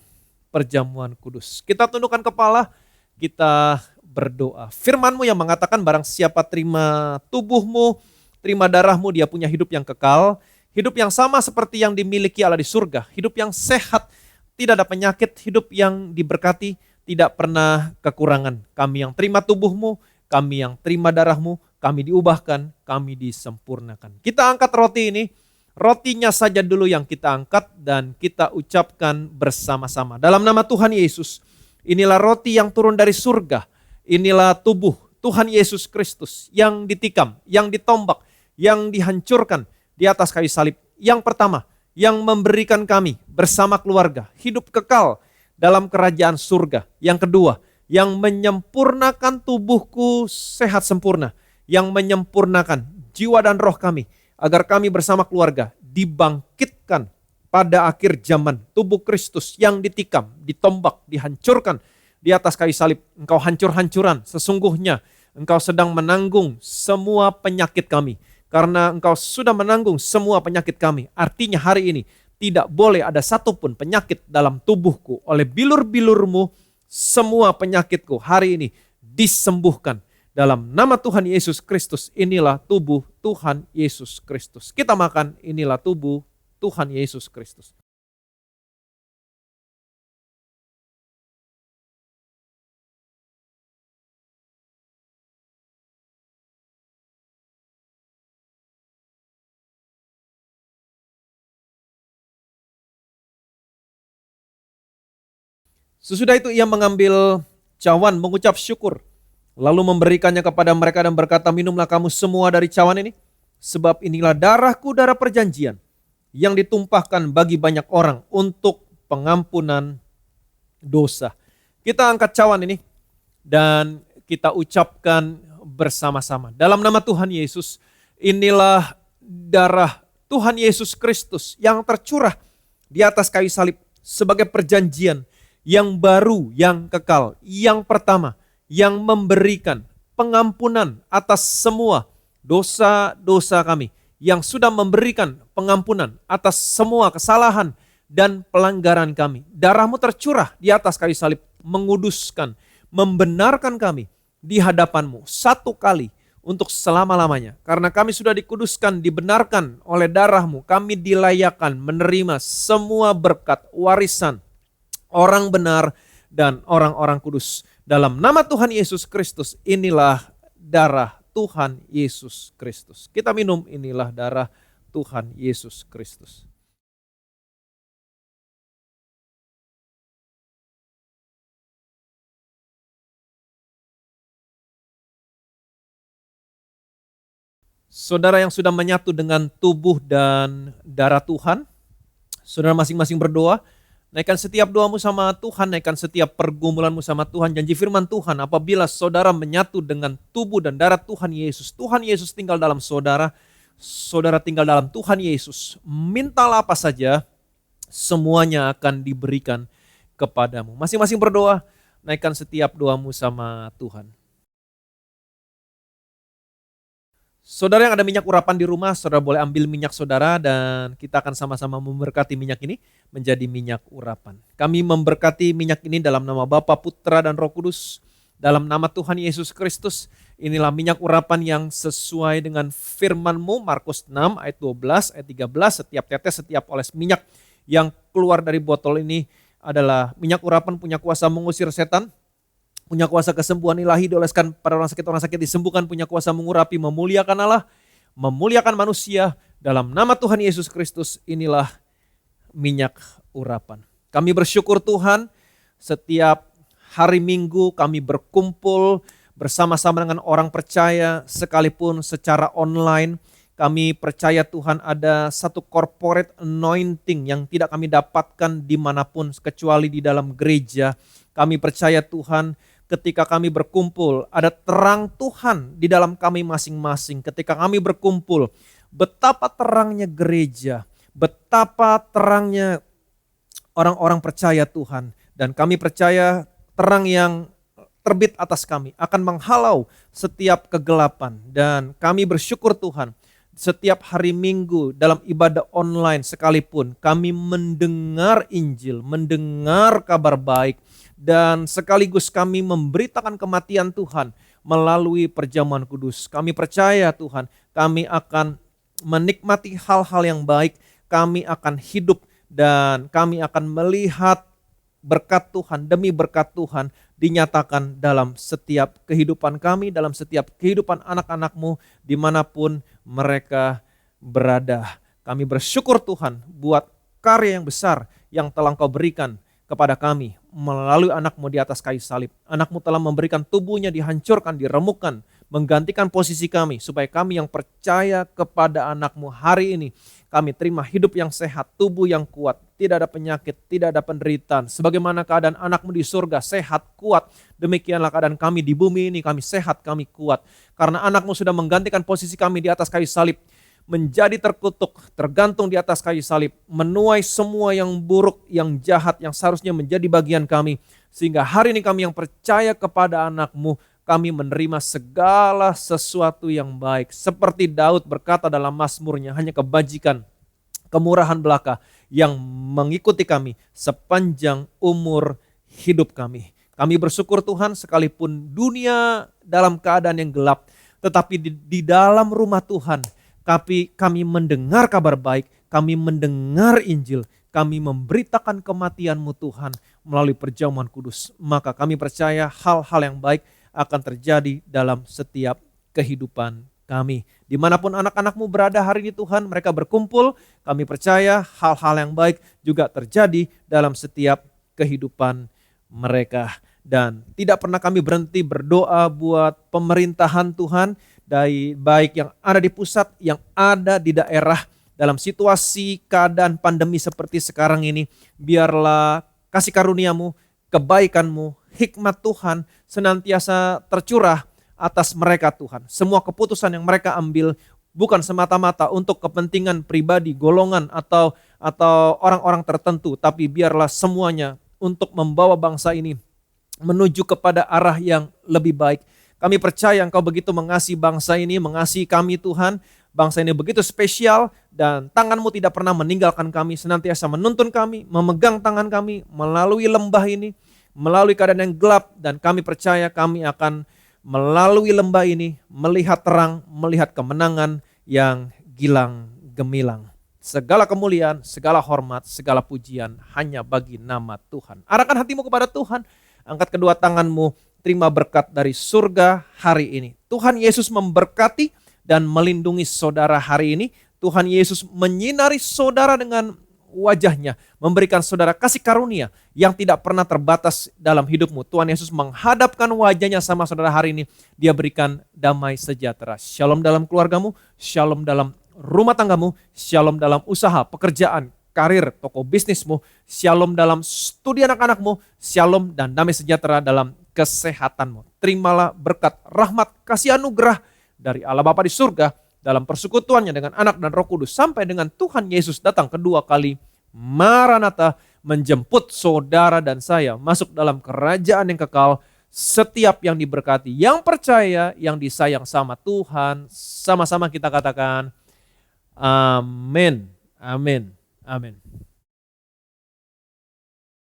perjamuan kudus. Kita tundukkan kepala, kita berdoa. Firman-Mu yang mengatakan barang siapa terima tubuhmu, terima darahmu, dia punya hidup yang kekal. Hidup yang sama seperti yang dimiliki Allah di surga. Hidup yang sehat, tidak ada penyakit, hidup yang diberkati, tidak pernah kekurangan. Kami yang terima tubuhmu, kami yang terima darahmu, kami diubahkan, kami disempurnakan. Kita angkat roti ini. Rotinya saja dulu yang kita angkat dan kita ucapkan bersama-sama. Dalam nama Tuhan Yesus, inilah roti yang turun dari surga. Inilah tubuh Tuhan Yesus Kristus yang ditikam, yang ditombak, yang dihancurkan di atas kayu salib. Yang pertama, yang memberikan kami bersama keluarga hidup kekal dalam kerajaan surga. Yang kedua, yang menyempurnakan tubuhku sehat sempurna. Yang menyempurnakan jiwa dan roh kami, agar kami bersama keluarga dibangkitkan pada akhir zaman. Tubuh Kristus yang ditikam, ditombak, dihancurkan di atas kayu salib. Engkau hancur-hancuran, sesungguhnya Engkau sedang menanggung semua penyakit kami. Karena Engkau sudah menanggung semua penyakit kami. Artinya hari ini tidak boleh ada satupun penyakit dalam tubuhku. Oleh bilur-bilur-Mu semua penyakitku hari ini disembuhkan. Dalam nama Tuhan Yesus Kristus, inilah tubuh Tuhan Yesus Kristus. Kita makan, inilah tubuh Tuhan Yesus Kristus. Sesudah itu ia mengambil cawan, mengucap syukur, lalu memberikannya kepada mereka dan berkata, minumlah kamu semua dari cawan ini, sebab inilah darahku, darah perjanjian, yang ditumpahkan bagi banyak orang untuk pengampunan dosa. Kita angkat cawan ini dan kita ucapkan bersama-sama. Dalam nama Tuhan Yesus, inilah darah Tuhan Yesus Kristus yang tercurah di atas kayu salib sebagai perjanjian yang baru, yang kekal, yang pertama, yang memberikan pengampunan atas semua dosa-dosa kami, yang sudah memberikan pengampunan atas semua kesalahan dan pelanggaran kami. Darah-Mu tercurah di atas kayu salib, menguduskan, membenarkan kami di hadapan-Mu satu kali untuk selama-lamanya. Karena kami sudah dikuduskan, dibenarkan oleh darah-Mu, kami dilayakkan menerima semua berkat, warisan, orang benar dan orang-orang kudus. Dalam nama Tuhan Yesus Kristus, inilah darah Tuhan Yesus Kristus. Kita minum, inilah darah Tuhan Yesus Kristus. Saudara yang sudah menyatu dengan tubuh dan darah Tuhan, saudara masing-masing berdoa, naikkan setiap doamu sama Tuhan, naikkan setiap pergumulanmu sama Tuhan. Janji firman Tuhan, apabila saudara menyatu dengan tubuh dan darah Tuhan Yesus tinggal dalam saudara, saudara tinggal dalam Tuhan Yesus. Mintalah apa saja, semuanya akan diberikan kepadamu. Masing-masing berdoa, naikkan setiap doamu sama Tuhan. Saudara yang ada minyak urapan di rumah, saudara boleh ambil minyak saudara dan kita akan sama-sama memberkati minyak ini menjadi minyak urapan. Kami memberkati minyak ini dalam nama Bapa, Putra, dan Roh Kudus. Dalam nama Tuhan Yesus Kristus, inilah minyak urapan yang sesuai dengan firman-Mu, Markus 6 ayat 12, ayat 13, setiap tetes, setiap oles minyak yang keluar dari botol ini adalah minyak urapan punya kuasa mengusir setan, punya kuasa kesembuhan ilahi dioleskan pada orang sakit disembuhkan, punya kuasa mengurapi, memuliakan Allah, memuliakan manusia. Dalam nama Tuhan Yesus Kristus, inilah minyak urapan. Kami bersyukur Tuhan, setiap hari Minggu kami berkumpul bersama-sama dengan orang percaya, sekalipun secara online. Kami percaya Tuhan ada satu corporate anointing yang tidak kami dapatkan dimanapun kecuali di dalam gereja. Kami percaya Tuhan, ketika kami berkumpul, ada terang Tuhan di dalam kami masing-masing. Ketika kami berkumpul, betapa terangnya gereja, betapa terangnya orang-orang percaya Tuhan. Dan kami percaya terang yang terbit atas kami akan menghalau setiap kegelapan. Dan kami bersyukur Tuhan, setiap hari Minggu dalam ibadah online sekalipun, kami mendengar Injil, mendengar kabar baik, dan sekaligus kami memberitakan kematian Tuhan melalui perjamuan kudus. Kami percaya Tuhan, kami akan menikmati hal-hal yang baik, kami akan hidup dan kami akan melihat berkat Tuhan demi berkat Tuhan dinyatakan dalam setiap kehidupan kami, dalam setiap kehidupan anak-anak-Mu dimanapun mereka berada. Kami bersyukur Tuhan buat karya yang besar yang telah Engkau berikan kepada kami melalui anak-Mu di atas kayu salib. Anak-Mu telah memberikan tubuhnya dihancurkan, diremukkan, menggantikan posisi kami supaya kami yang percaya kepada anak-Mu hari ini, kami terima hidup yang sehat, tubuh yang kuat, tidak ada penyakit, tidak ada penderitaan. Sebagaimana keadaan anak-Mu di surga sehat, kuat, demikianlah keadaan kami di bumi ini, kami sehat, kami kuat. Karena anak-Mu sudah menggantikan posisi kami di atas kayu salib, menjadi terkutuk, tergantung di atas kayu salib, menuai semua yang buruk, yang jahat, yang seharusnya menjadi bagian kami. Sehingga hari ini kami yang percaya kepada anak-Mu, kami menerima segala sesuatu yang baik. Seperti Daud berkata dalam Mazmurnya, hanya kebajikan, kemurahan belaka yang mengikuti kami sepanjang umur hidup kami. Kami bersyukur Tuhan, sekalipun dunia dalam keadaan yang gelap, tetapi di dalam rumah Tuhan, kami mendengar kabar baik, kami mendengar Injil, kami memberitakan kematian-Mu Tuhan melalui perjamuan kudus. Maka kami percaya hal-hal yang baik akan terjadi dalam setiap kehidupan kami. Dimanapun anak-anak-Mu berada hari ini Tuhan, mereka berkumpul, kami percaya hal-hal yang baik juga terjadi dalam setiap kehidupan mereka. Dan tidak pernah kami berhenti berdoa buat pemerintahan Tuhan, baik yang ada di pusat, yang ada di daerah, dalam situasi keadaan pandemi seperti sekarang ini. Biarlah kasih karunia-Mu, kebaikan-Mu, hikmat Tuhan senantiasa tercurah atas mereka Tuhan. Semua keputusan yang mereka ambil bukan semata-mata untuk kepentingan pribadi, golongan atau orang-orang tertentu, tapi biarlah semuanya untuk membawa bangsa ini menuju kepada arah yang lebih baik. Kami percaya Engkau begitu mengasihi bangsa ini, mengasihi kami Tuhan. Bangsa ini begitu spesial dan tangan-Mu tidak pernah meninggalkan kami, senantiasa menuntun kami, memegang tangan kami melalui lembah ini, melalui keadaan yang gelap, dan kami percaya kami akan melalui lembah ini melihat terang, melihat kemenangan yang gilang gemilang. Segala kemuliaan, segala hormat, segala pujian hanya bagi nama Tuhan. Arahkan hatimu kepada Tuhan, angkat kedua tanganmu, terima berkat dari surga hari ini. Tuhan Yesus memberkati dan melindungi saudara hari ini. Tuhan Yesus menyinari saudara dengan wajahnya, memberikan saudara kasih karunia yang tidak pernah terbatas dalam hidupmu. Tuhan Yesus menghadapkan wajahnya sama saudara hari ini, dia berikan damai sejahtera. Shalom dalam keluargamu, shalom dalam rumah tanggamu, shalom dalam usaha, pekerjaan, karir, toko bisnismu, shalom dalam studi anak-anakmu, shalom dan damai sejahtera dalam kesehatanmu. Terimalah berkat, rahmat, kasih anugerah dari Allah Bapa di surga dalam persekutuannya dengan Anak dan Roh Kudus sampai dengan Tuhan Yesus datang kedua kali. Maranatha, menjemput saudara dan saya masuk dalam kerajaan yang kekal. Setiap yang diberkati, yang percaya, yang disayang sama Tuhan, sama-sama kita katakan amin, amin, amin.